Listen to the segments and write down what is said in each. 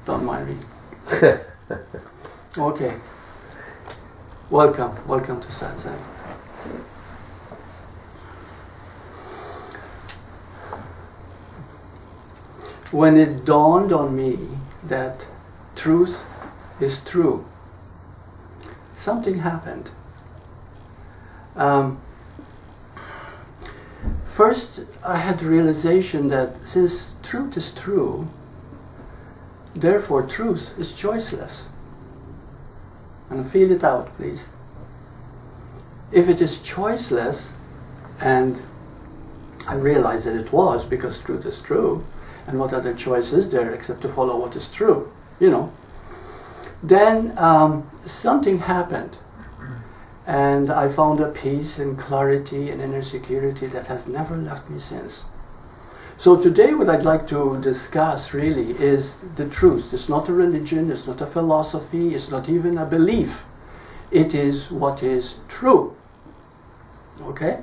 Don't mind me. Okay. Welcome to Satsang. When it dawned on me that truth is true, something happened. First, I had the realization that since truth is true, therefore truth is choiceless. And feel it out, please. If it is choiceless, and I realized that it was because truth is true, and what other choice is there except to follow what is true, then something happened. And I found a peace and clarity and inner security that has never left me since. So today what I'd like to discuss really is the truth. It's not a religion, it's not a philosophy, it's not even a belief. It is what is true. Okay?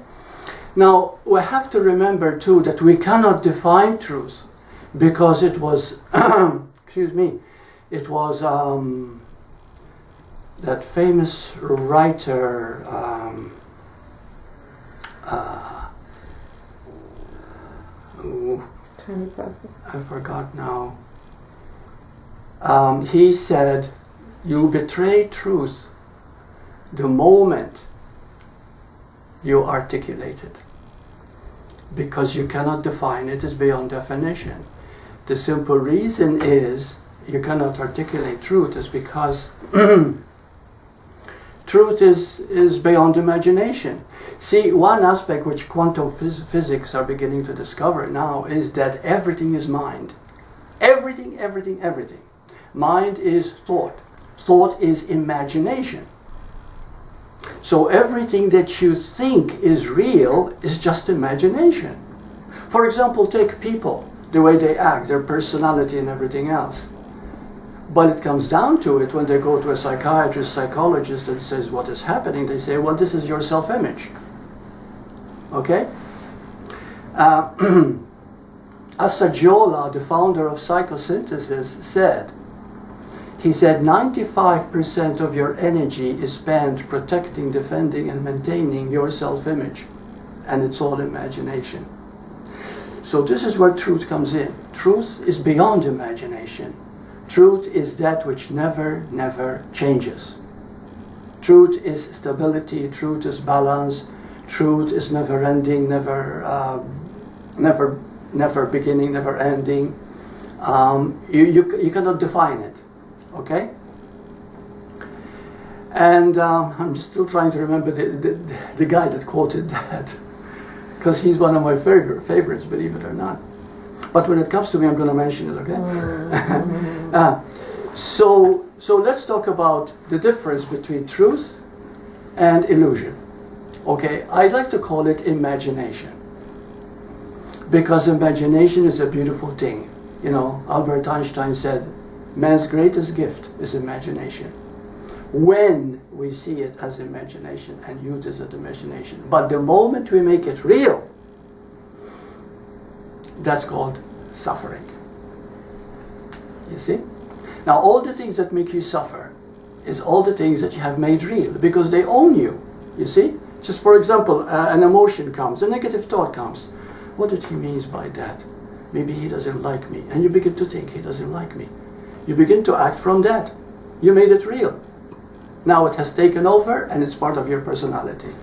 Now, we have to remember too that we cannot define truth because it was, it was that famous writer, I forgot now. He said, you betray truth the moment you articulate it, because you cannot define it. It's beyond definition. The simple reason is you cannot articulate truth is because truth is beyond imagination. See, one aspect which quantum physics are beginning to discover now is that everything is mind. Everything. Mind is thought. Thought is imagination. So everything that you think is real is just imagination. For example, take people, the way they act, their personality and everything else. But it comes down to it when they go to a psychiatrist, psychologist and says what is happening, they say, well, this is your self-image. Okay? Asagiola, the founder of psychosynthesis, said, 95% of your energy is spent protecting, defending and maintaining your self-image. And it's all imagination. So this is where truth comes in. Truth is beyond imagination. Truth is that which never changes. Truth is stability, truth is balance, truth is never ending, never beginning, never ending. You cannot define it, okay? And I'm just still trying to remember the guy that quoted that, because he's one of my favorites, believe it or not. But when it comes to me, I'm going to mention it, okay? So let's talk about the difference between truth and illusion. Okay, I'd like to call it imagination. Because imagination is a beautiful thing. Albert Einstein said, man's greatest gift is imagination. When we see it as imagination and use it as imagination. But the moment we make it real, that's called suffering. You see? Now all the things that make you suffer is all the things that you have made real because they own you. You see? Just for example, an emotion comes, a negative thought comes. What did he mean by that? Maybe he doesn't like me. And you begin to think he doesn't like me. You begin to act from that. You made it real. Now it has taken over and it's part of your personality.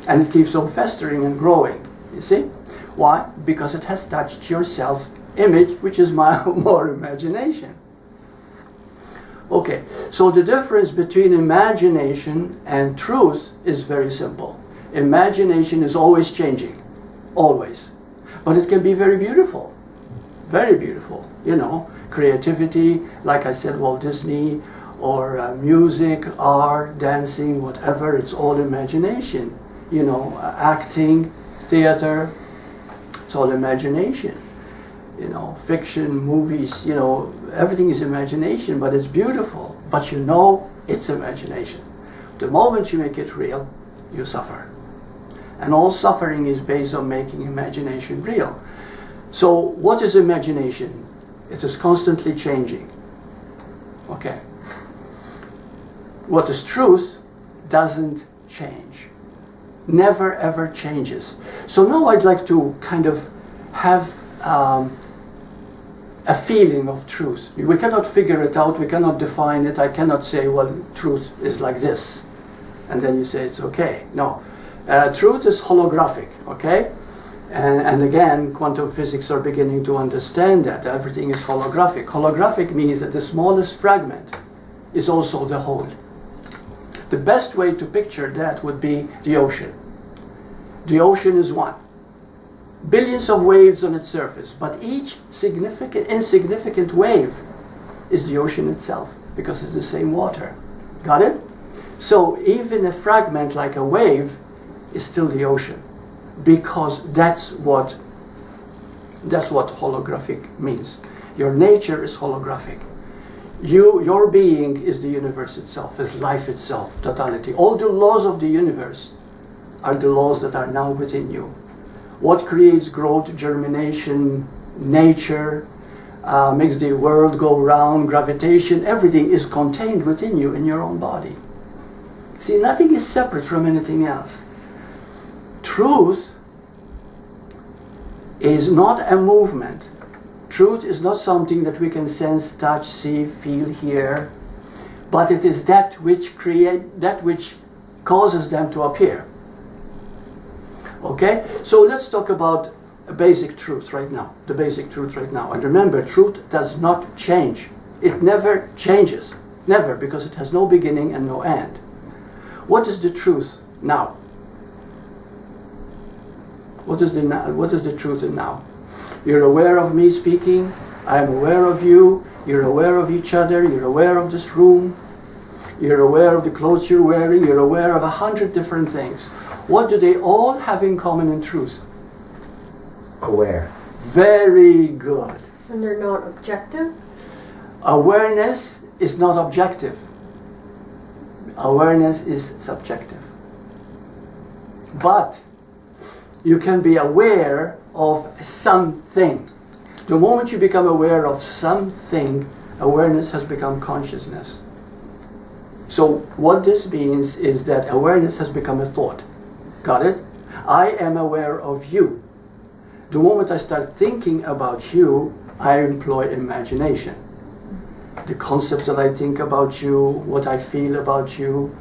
And it keeps on festering and growing. You see? Why? Because it has touched your self-image, which is more imagination. Okay, so the difference between imagination and truth is very simple. Imagination is always changing, always. But it can be very beautiful, very beautiful. Creativity, like I said, Walt Disney, or music, art, dancing, whatever, it's all imagination. Acting, theater, it's all imagination. Fiction, movies, everything is imagination, but it's beautiful. But it's imagination. The moment you make it real, you suffer. And all suffering is based on making imagination real. So what is imagination? It is constantly changing. Okay. What is truth doesn't change. Never ever changes. So now I'd like to kind of have a feeling of truth. We cannot figure it out, we cannot define it. I cannot say, well, truth is like this, and then you say it's okay. No. Truth is holographic, okay? And again, quantum physics are beginning to understand that everything is holographic. Holographic means that the smallest fragment is also the whole. The best way to picture that would be the ocean. The ocean is one. Billions of waves on its surface, but each insignificant wave is the ocean itself, because it's the same water. Got it? So even a fragment like a wave is still the ocean, because that's what holographic means. Your nature is holographic. Your being is the universe itself, is life itself, totality. All the laws of the universe are the laws that are now within you. What creates growth, germination, nature, makes the world go round, gravitation, everything is contained within you in your own body. See, nothing is separate from anything else. Truth is not a movement. Truth is not something that we can sense, touch, see, feel, hear, but it is that which causes them to appear. Okay? So let's talk about a basic truth right now. The basic truth right now. And remember, truth does not change. It never changes. Never, because it has no beginning and no end. What is the truth now? What is the truth in now? You're aware of me speaking. I'm aware of you. You're aware of each other. You're aware of this room. You're aware of the clothes you're wearing. You're aware of 100 different things. What do they all have in common in truth? Aware. Very good. And they're not objective? Awareness is not objective. Awareness is subjective. But you can be aware of something. The moment you become aware of something, awareness has become consciousness. So what this means is that awareness has become a thought. Got it? I am aware of you. The moment I start thinking about you, I employ imagination. The concepts that I think about you, what I feel about you,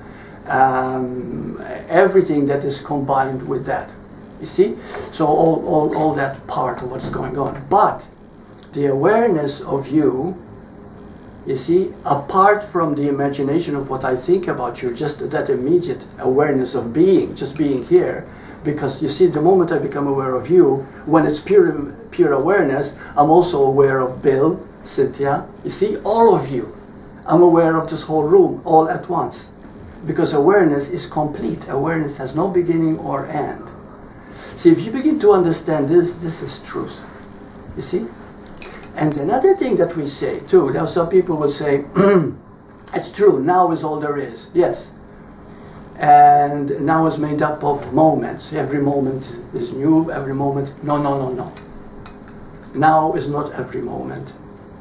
everything that is combined with that. You see? So all that part of what's going on. But the awareness of you, you see, apart from the imagination of what I think about you, just that immediate awareness of being, just being here, because you see, the moment I become aware of you, when it's pure awareness, I'm also aware of Bill, Cynthia, you see, all of you. I'm aware of this whole room, all at once. Because awareness is complete. Awareness has no beginning or end. See, if you begin to understand this, this is truth. You see? And another thing that we say too, now some people will say, it's true, now is all there is. Yes. And now is made up of moments. Every moment is new, every moment. No. Now is not every moment.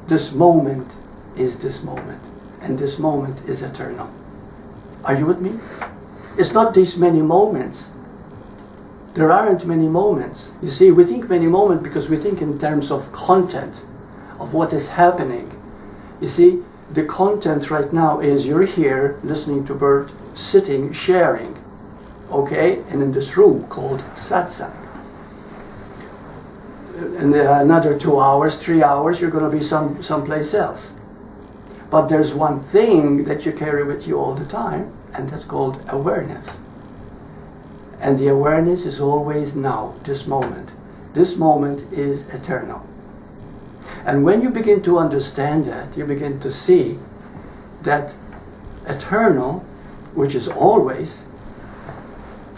This moment is this moment. And this moment is eternal. Are you with me? It's not these many moments. There aren't many moments. You see, we think many moments because we think in terms of content, of what is happening. You see, the content right now is you're here listening to Burt, sitting, sharing, okay, and in this room called Satsang. In another 2 hours, 3 hours, you're going to be someplace else. But there's one thing that you carry with you all the time, and that's called awareness. And the awareness is always now, this moment. This moment is eternal. And when you begin to understand that, you begin to see that eternal, which is always,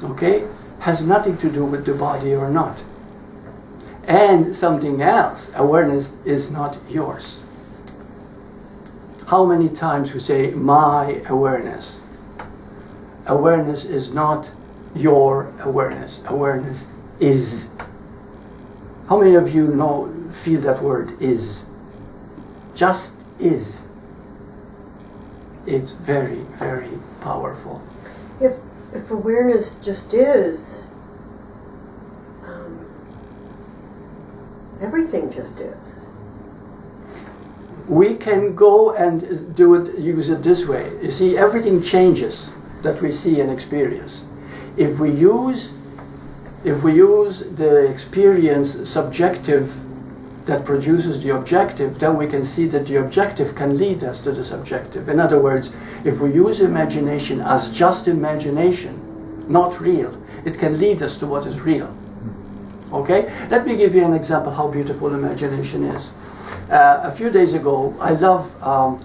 okay, has nothing to do with the body or not. And something else, awareness is not yours. How many times we say, my awareness? Awareness is not your awareness. Awareness is. How many of you feel that word is? Just is. It's very, very powerful. If awareness just is, everything just is. We can go and use it this way. You see, everything changes that we see and experience. If we use the experience subjective that produces the objective, then we can see that the objective can lead us to the subjective. In other words, if we use imagination as just imagination, not real, it can lead us to what is real. Okay? Let me give you an example how beautiful imagination is. A few days ago, I love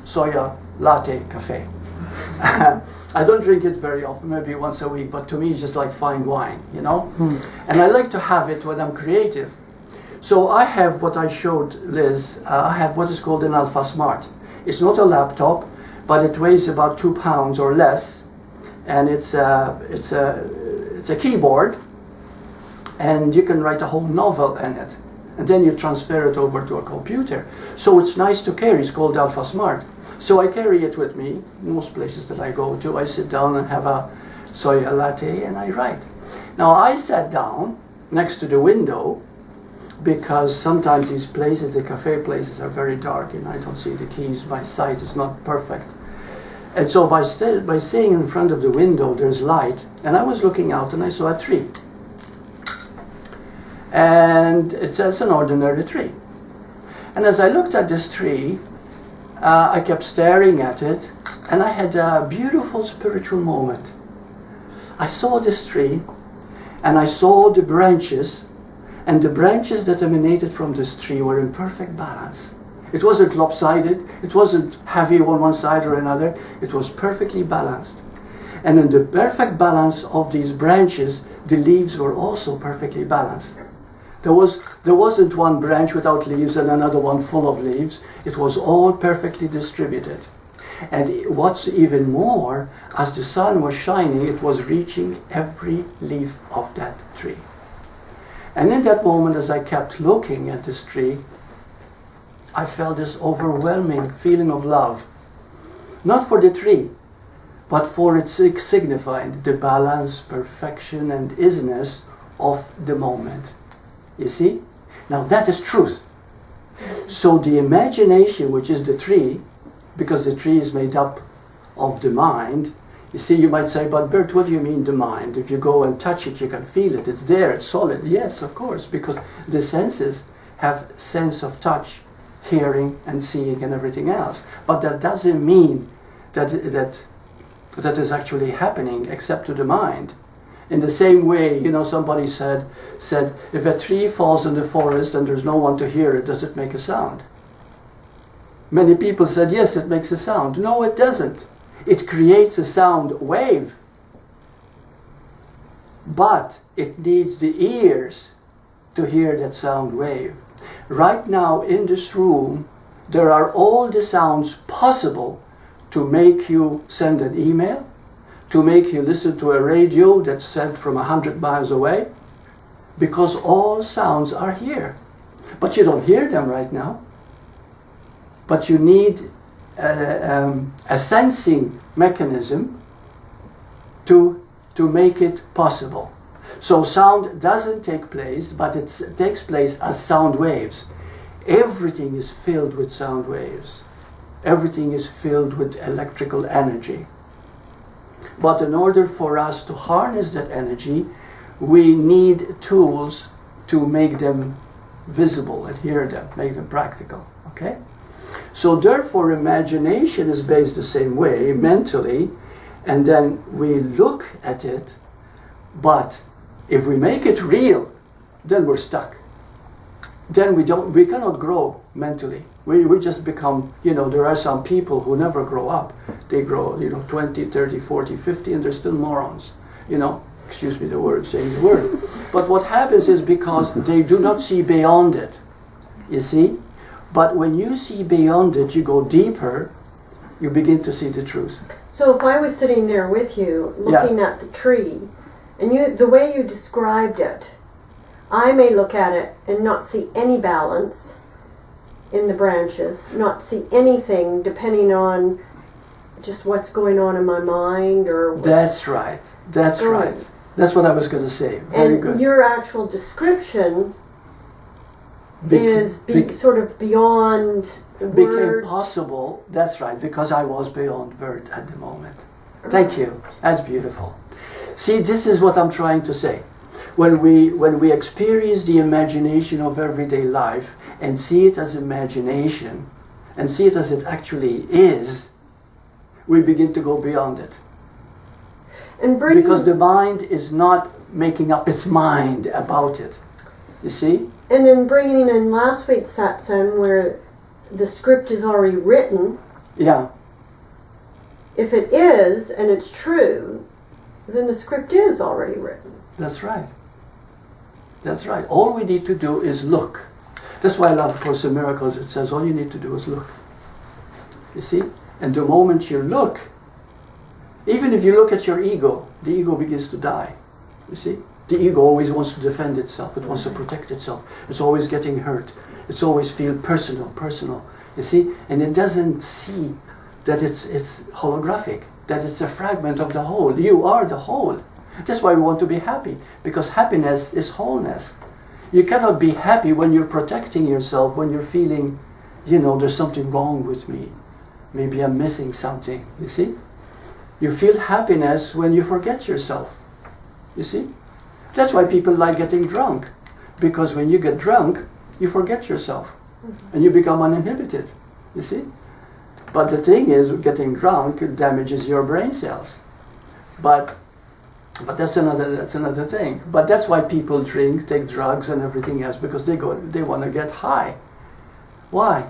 soya latte cafe. I don't drink it very often, maybe once a week, but to me it's just like fine wine, you know? And I like to have it when I'm creative. So I have what I showed Liz, I have what is called an Alpha Smart. It's not a laptop, but it weighs about 2 pounds or less, and it's a keyboard, and you can write a whole novel in it, and then you transfer it over to a computer. So it's nice to carry, it's called Alpha Smart. So I carry it with me, most places that I go to. I sit down and have a soya latte and I write. Now I sat down next to the window because sometimes these places, the cafe places, are very dark and I don't see the keys. My sight is not perfect. And so by staying in front of the window, there's light, and I was looking out and I saw a tree. And it's an ordinary tree. And as I looked at this tree, I kept staring at it, and I had a beautiful spiritual moment. I saw this tree, and I saw the branches, and the branches that emanated from this tree were in perfect balance. It wasn't lopsided, it wasn't heavy on one side or another, it was perfectly balanced. And in the perfect balance of these branches, the leaves were also perfectly balanced. There wasn't one branch without leaves and another one full of leaves. It was all perfectly distributed. And what's even more, as the sun was shining, it was reaching every leaf of that tree. And in that moment, as I kept looking at this tree, I felt this overwhelming feeling of love. Not for the tree, but for its signifying the balance, perfection, and isness of the moment. You see? Now that is truth. So the imagination, which is the tree, because the tree is made up of the mind, you see, you might say, but Burt, what do you mean the mind? If you go and touch it, you can feel it. It's there, it's solid. Yes, of course, because the senses have sense of touch, hearing and seeing and everything else. But that doesn't mean that is actually happening except to the mind. In the same way, you know, somebody said, if a tree falls in the forest and there's no one to hear it, does it make a sound? Many people said, yes, it makes a sound. No, it doesn't. It creates a sound wave. But it needs the ears to hear that sound wave. Right now in this room, there are all the sounds possible to make you send an email, to make you listen to a radio that's sent from 100 miles away, because all sounds are here. But you don't hear them right now. But you need a sensing mechanism to make it possible. So sound doesn't take place, but it takes place as sound waves. Everything is filled with sound waves. Everything is filled with electrical energy. But in order for us to harness that energy, we need tools to make them visible and hear them, make them practical. Okay? So therefore, imagination is based the same way, mentally, and then we look at it, but if we make it real, then we're stuck. Then we cannot grow mentally. We just become, you know, there are some people who never grow up. They grow, 20, 30, 40, 50, and they're still morons. Excuse me the word, saying the word. But what happens is because they do not see beyond it, you see? But when you see beyond it, you go deeper, you begin to see the truth. So if I was sitting there with you, looking at the tree, and the way you described it I may look at it and not see any balance in the branches, not see anything depending on just what's going on in my mind or what's That's right. That's going. right. That's what I was going to say. Very And good. your actual description is Bec- sort of beyond the became words. possible. That's right, because I was beyond Burt at the moment. Thank you. That's beautiful. See, this is what I'm trying to say. When we experience the imagination of everyday life and see it as imagination and see it as it actually is, we begin to go beyond it. And bringing, Because the mind is not making up its mind about it. You see? and then bringing in last week's satsang where the script is already written, Yeah. if it is and it's true, then the script is already written. That's right. That's right. All we need to do is look. That's why I love Course in Miracles. It says all you need to do is look. You see? And the moment you look, even if you look at your ego, the ego begins to die. You see? The ego always wants to defend itself. It wants to protect itself. It's always getting hurt. It's always feel personal. You see? And it doesn't see that it's holographic, that it's a fragment of the whole. You are the whole. That's why we want to be happy, because happiness is wholeness. You cannot be happy when you're protecting yourself, when you're feeling, there's something wrong with me. Maybe I'm missing something, you see? You feel happiness when you forget yourself, you see? That's why people like getting drunk, because when you get drunk, you forget yourself, and you become uninhibited, you see? But the thing is, getting drunk damages your brain cells. But that's another thing. But that's why people drink, take drugs and everything else, because they want to get high. Why?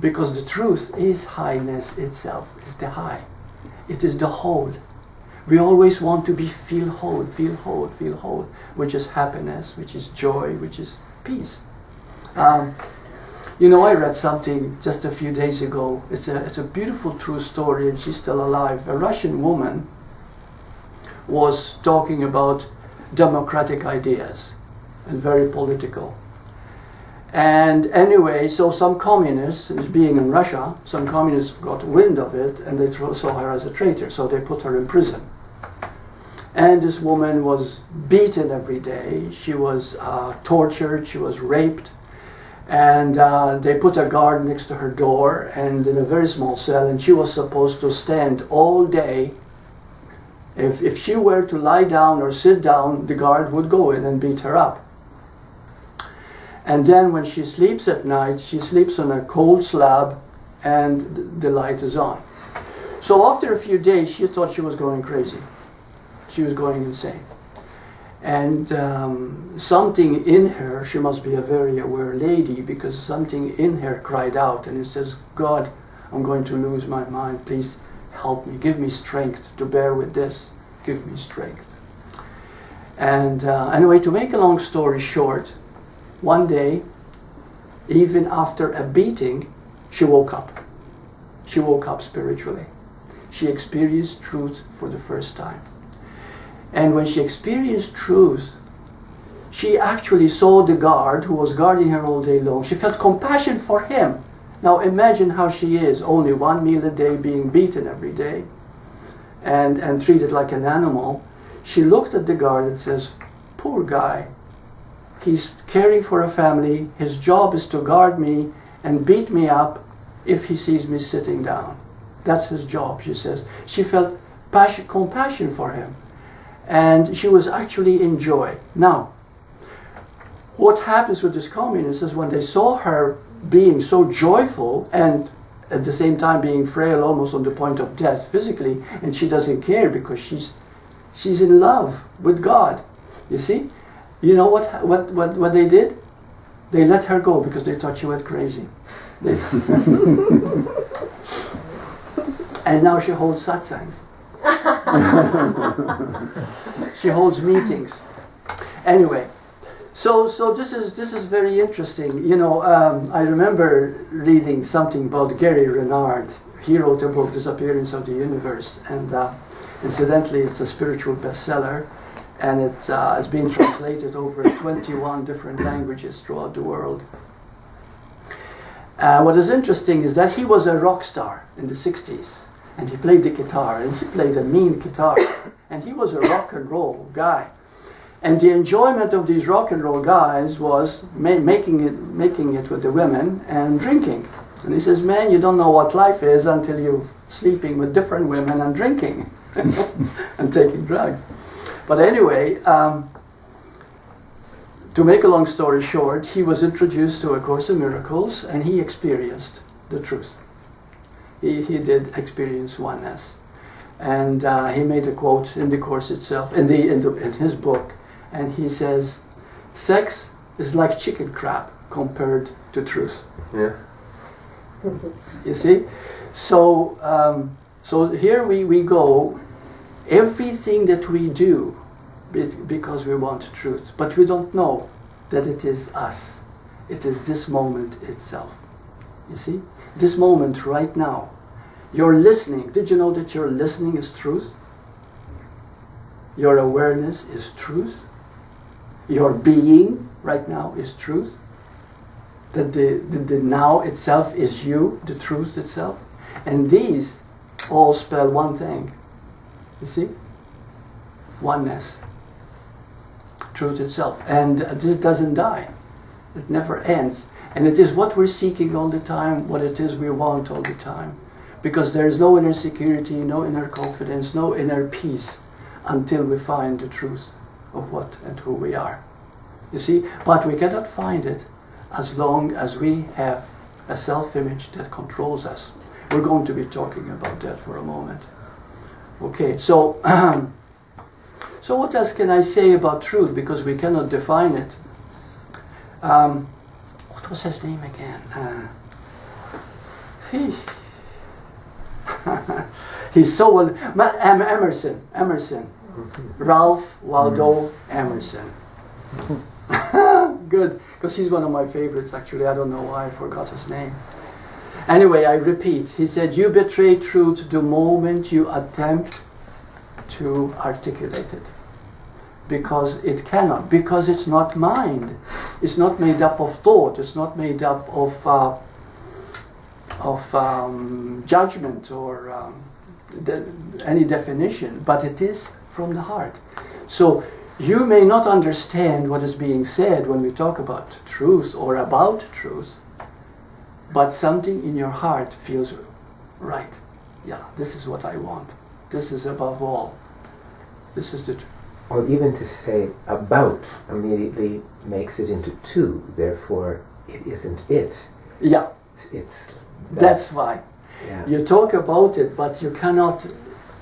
Because the truth is highness itself, is the high. It is the whole. We always want to feel whole, which is happiness, which is joy, which is peace. I read something just a few days ago. It's a beautiful true story, and she's still alive. A Russian woman was talking about democratic ideas and very political. And anyway, so some communists, being in Russia, some communists got wind of it and they saw her as a traitor, so they put her in prison. And this woman was beaten every day. She was tortured, she was raped. And they put a guard next to her door and in a very small cell, and she was supposed to stand all day. If she were to lie down or sit down, the guard would go in and beat her up. And then when she sleeps at night, she sleeps on a cold slab and the light is on. So after a few days, she thought she was going crazy. She was going insane. And something in her, she must be a very aware lady, because something in her cried out and it says, God, I'm going to lose my mind. Please help me. Give me strength to bear with this. Give me strength. And anyway, to make a long story short, one day, even after a beating, she woke up. She woke up spiritually. She experienced truth for the first time. And when she experienced truth, she actually saw the guard who was guarding her all day long. She felt compassion for him. Now imagine how she is, only one meal a day, being beaten every day and treated like an animal. She looked at the guard and says, poor guy. He's caring for a family. His job is to guard me and beat me up if he sees me sitting down. That's his job, she says. She felt compassion for him. And she was actually in joy. Now, what happens with this communist is when they saw her being so joyful and at the same time being frail, almost on the point of death physically, and she doesn't care because she's in love with God. You see? You know what they did? They let her go because they thought she went crazy. And now she holds satsangs. She holds meetings. Anyway, so this is very interesting. I remember reading something about Gary Renard. He wrote a book, Disappearance of the Universe, and incidentally, it's a spiritual bestseller. and it has been translated over 21 different languages throughout the world. What is interesting is that he was a rock star in the 60s, and he played the guitar, and he played a mean guitar, and he was a rock and roll guy. And the enjoyment of these rock and roll guys was making it with the women and drinking. And he says, man, you don't know what life is until you're sleeping with different women and drinking and taking drugs. But anyway, to make a long story short, he was introduced to A Course in Miracles, and he experienced the truth. He did experience oneness. And he made a quote in the Course itself, in his book, and he says, sex is like chicken crab compared to truth. Yeah. You see? So, so here we go. Everything that we do, because we want truth, but we don't know that it is us. It is this moment itself. You see? This moment right now. You're listening. Did you know that your listening is truth? Your awareness is truth. Your being right now is truth. That the now itself is you, the truth itself. And these all spell one thing. You see? Oneness. Truth itself. And this doesn't die. It never ends. And it is what we're seeking all the time, what it is we want all the time. Because there is no inner security, no inner confidence, no inner peace until we find the truth of what and who we are. You see? But we cannot find it as long as we have a self-image that controls us. We're going to be talking about that for a moment. Okay, so so what else can I say about truth? Because we cannot define it. What was his name again? He's so well. Emerson. Ralph Waldo Emerson. Good, because he's one of my favorites actually. I don't know why I forgot his name. Anyway, I repeat. He said, you betray truth the moment you attempt to articulate it. Because it cannot. Because it's not mind. It's not made up of thought. It's not made up of judgment or any definition. But it is from the heart. So you may not understand what is being said when we talk about truth or about truth, but something in your heart feels right. Yeah, this is what I want. This is above all. This is the truth. Or even to say about immediately makes it into two, therefore it isn't it. Yeah. That's why. Yeah. You talk about it, but you cannot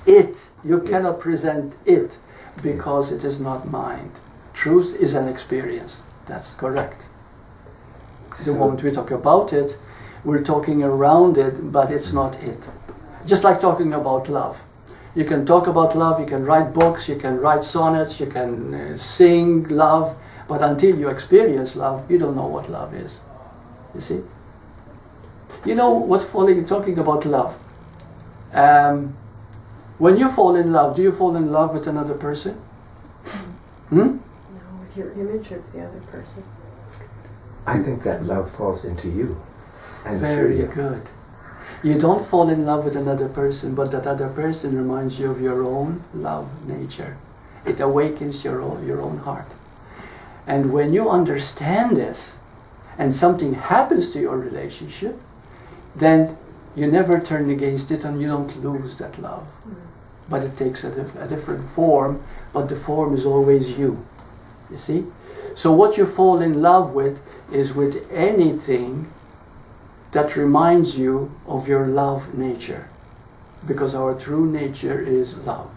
cannot present it because it is not mind. Truth is an experience. That's correct. The moment we talk about it, we're talking around it, but it's not it. Just like talking about love. You can talk about love, you can write books, you can write sonnets, you can sing love, but until you experience love, you don't know what love is. You see? You know what talking about love. When you fall in love, do you fall in love with another person? No, with your image of the other person. I think that love falls into you. And Very through you. good. You don't fall in love with another person, but that other person reminds you of your own love nature. It awakens your own heart. And when you understand this, and something happens to your relationship, then you never turn against it and you don't lose that love. But it takes a different form, but the form is always you. You see? So what you fall in love with is with anything that reminds you of your love nature. Because our true nature is love.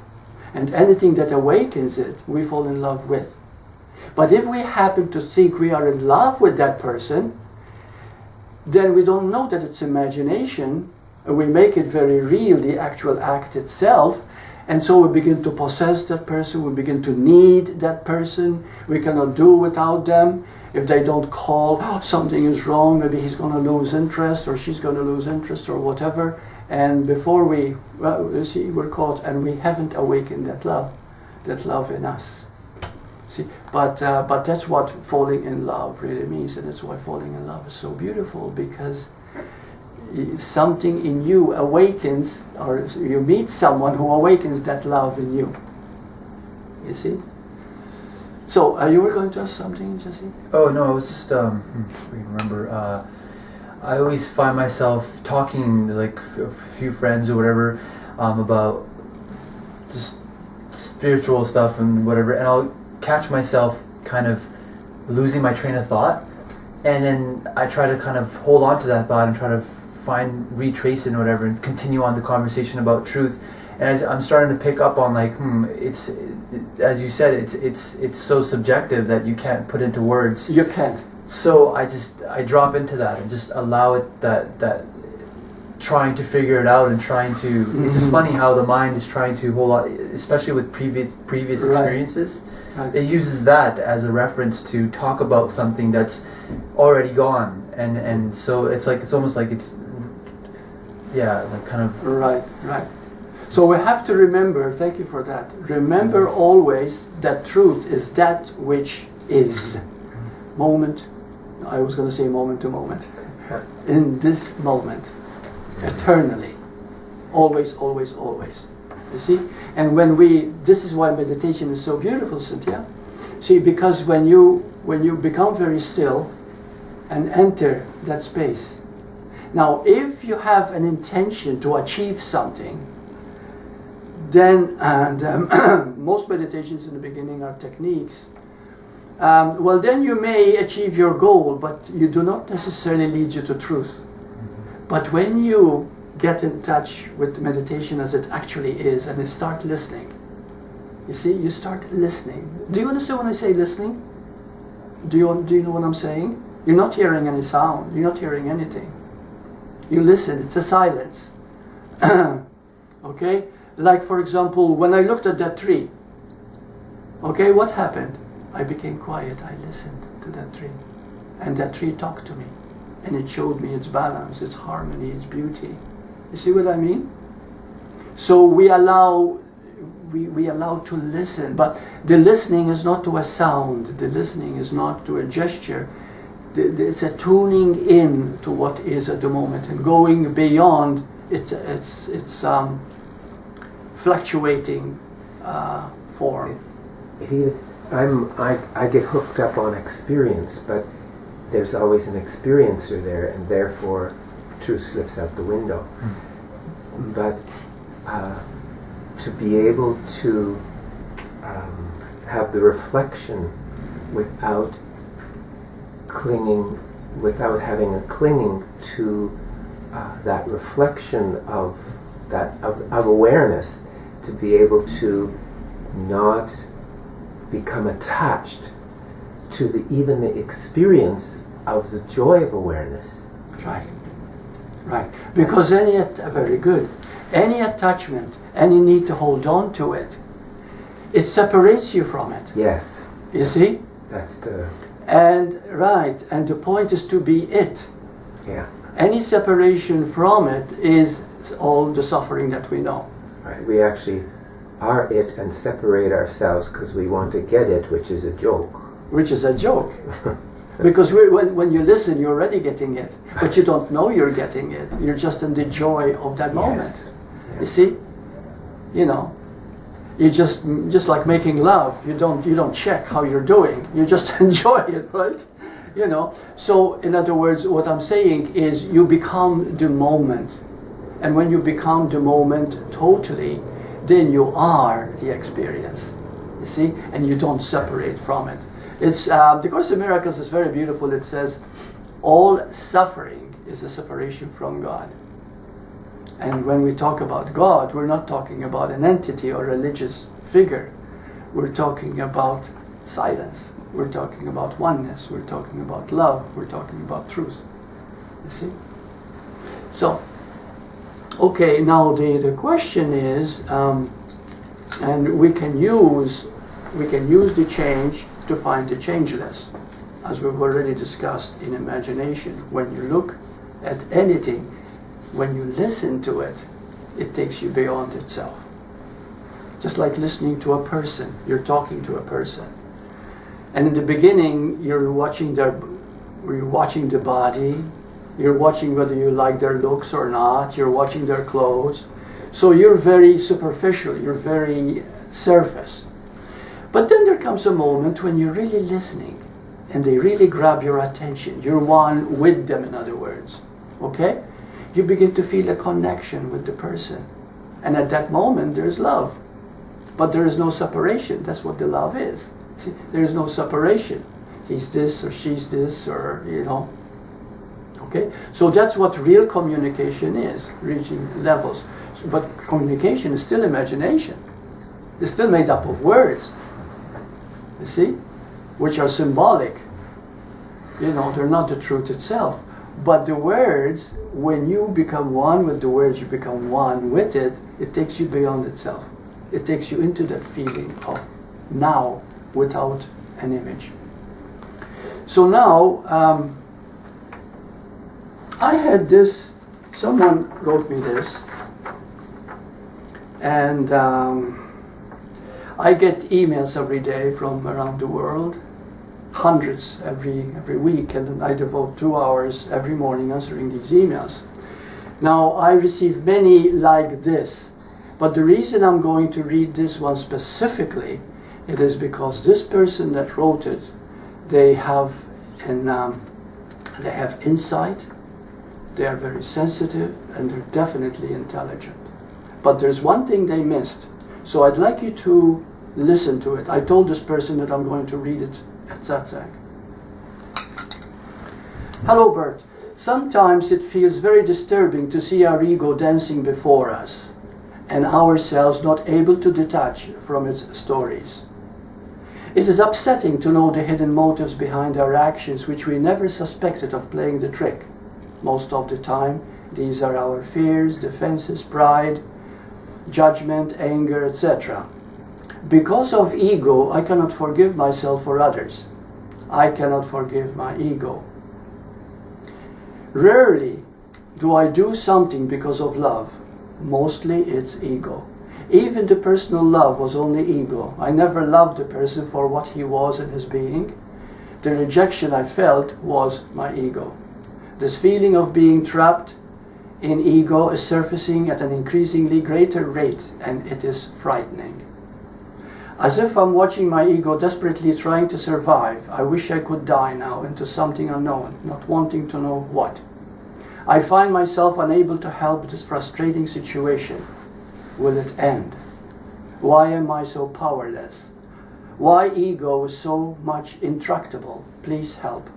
And anything that awakens it, we fall in love with. But if we happen to think we are in love with that person, then we don't know that it's imagination. We make it very real, the actual act itself. And so we begin to possess that person, we begin to need that person. We cannot do without them. If they don't call, something is wrong, maybe he's going to lose interest or she's going to lose interest or whatever. And before you see, we're caught and we haven't awakened that love in us. See, but that's what falling in love really means, and that's why falling in love is so beautiful, because something in you awakens, or you meet someone who awakens that love in you. You see? So, you were going to ask something, Jesse? Oh no, I was just remember. I always find myself talking like a few friends or whatever about just spiritual stuff and whatever, and I'll catch myself kind of losing my train of thought, and then I try to kind of hold on to that thought and try to retrace it and whatever, and continue on the conversation about truth. And I'm starting to pick up on like, it's as you said, it's so subjective that you can't put into words. You can't. So I drop into that and just allow it that trying to figure it out and trying to. It's just funny how the mind is trying to hold on, especially with previous experiences. Right. It uses that as a reference to talk about something that's already gone, and so it's almost like it's like kind of right. So we have to remember, thank you for that, remember always that truth is that which is. Moment, I was going to say moment to moment. In this moment, eternally. Always, always, always. You see? And this is why meditation is so beautiful, Cynthia. See, because when you become very still and enter that space. Now, if you have an intention to achieve something, then, and most meditations in the beginning are techniques, then you may achieve your goal, but you do not necessarily lead you to truth. But when you get in touch with meditation as it actually is, and you start listening, you see, you start listening. Do you understand when I say listening? Do you know what I'm saying? You're not hearing any sound. You're not hearing anything. You listen. It's a silence. Okay? Like, for example, when I looked at that tree, okay, what happened? I became quiet. I listened to that tree. And that tree talked to me. And it showed me its balance, its harmony, its beauty. You see what I mean? So we allow to listen. But the listening is not to a sound. The listening is not to a gesture. It's a tuning in to what is at the moment and going beyond its fluctuating form. I get hooked up on experience, but there's always an experiencer there, and therefore truth slips out the window. But to be able to have the reflection without having a clinging to that reflection of awareness, to be able to not become attached to even the experience of the joy of awareness. Right. Because very good. Any attachment, any need to hold on to it, it separates you from it. Yes. You see? That's the... And the point is to be it. Yeah. Any separation from it is all the suffering that we know. Right. We actually are it and separate ourselves because we want to get it, which is a joke. Which is a joke. Because when you listen, you're already getting it. But you don't know you're getting it. You're just in the joy of that moment. Yes. You see? You know. You just like making love. You don't check how you're doing. You just enjoy it, right? You know. So in other words, what I'm saying is you become the moment. And when you become the moment totally, then you are the experience. You see? And you don't separate from it. It's the Course in Miracles is very beautiful. It says, all suffering is a separation from God. And when we talk about God, we're not talking about an entity or religious figure. We're talking about silence. We're talking about oneness. We're talking about love. We're talking about truth. You see? So, okay, now the question is, and we can use the change to find the changeless, as we've already discussed in imagination. When you look at anything, when you listen to it, it takes you beyond itself. Just like listening to a person, you're talking to a person. And in the beginning, you're watching the body, you're watching whether you like their looks or not, you're watching their clothes. So you're very superficial, you're very surface. But then there comes a moment when you're really listening and they really grab your attention. You're one with them, in other words. Okay? You begin to feel a connection with the person. And at that moment, there's love. But there is no separation. That's what the love is. See, there is no separation. He's this or she's this or, you know. Okay? So that's what real communication is, reaching levels. But communication is still imagination. It's still made up of words. You see? Which are symbolic. You know, they're not the truth itself. But the words, when you become one with the words, you become one with it, it takes you beyond itself. It takes you into that feeling of now without an image. So now, I had this, someone wrote me this, and I get emails every day from around the world, hundreds every week, and I devote 2 hours every morning answering these emails. Now, I receive many like this, but the reason I'm going to read this one specifically, it is because this person that wrote it, they have insight, they are very sensitive, and they're definitely intelligent. But there's one thing they missed, so I'd like you to listen to it. I told this person that I'm going to read it at Satsang. Hello, Burt. Sometimes it feels very disturbing to see our ego dancing before us and ourselves not able to detach from its stories. It is upsetting to know the hidden motives behind our actions which we never suspected of playing the trick. Most of the time, these are our fears, defenses, pride, judgment, anger, etc. Because of ego, I cannot forgive myself or others. I cannot forgive my ego. Rarely do I do something because of love. Mostly it's ego. Even the personal love was only ego. I never loved the person for what he was and his being. The rejection I felt was my ego. This feeling of being trapped in ego is surfacing at an increasingly greater rate, and it is frightening. As if I'm watching my ego desperately trying to survive. I wish I could die now into something unknown, not wanting to know what. I find myself unable to help this frustrating situation. Will it end? Why am I so powerless? Why ego is so much intractable? Please help.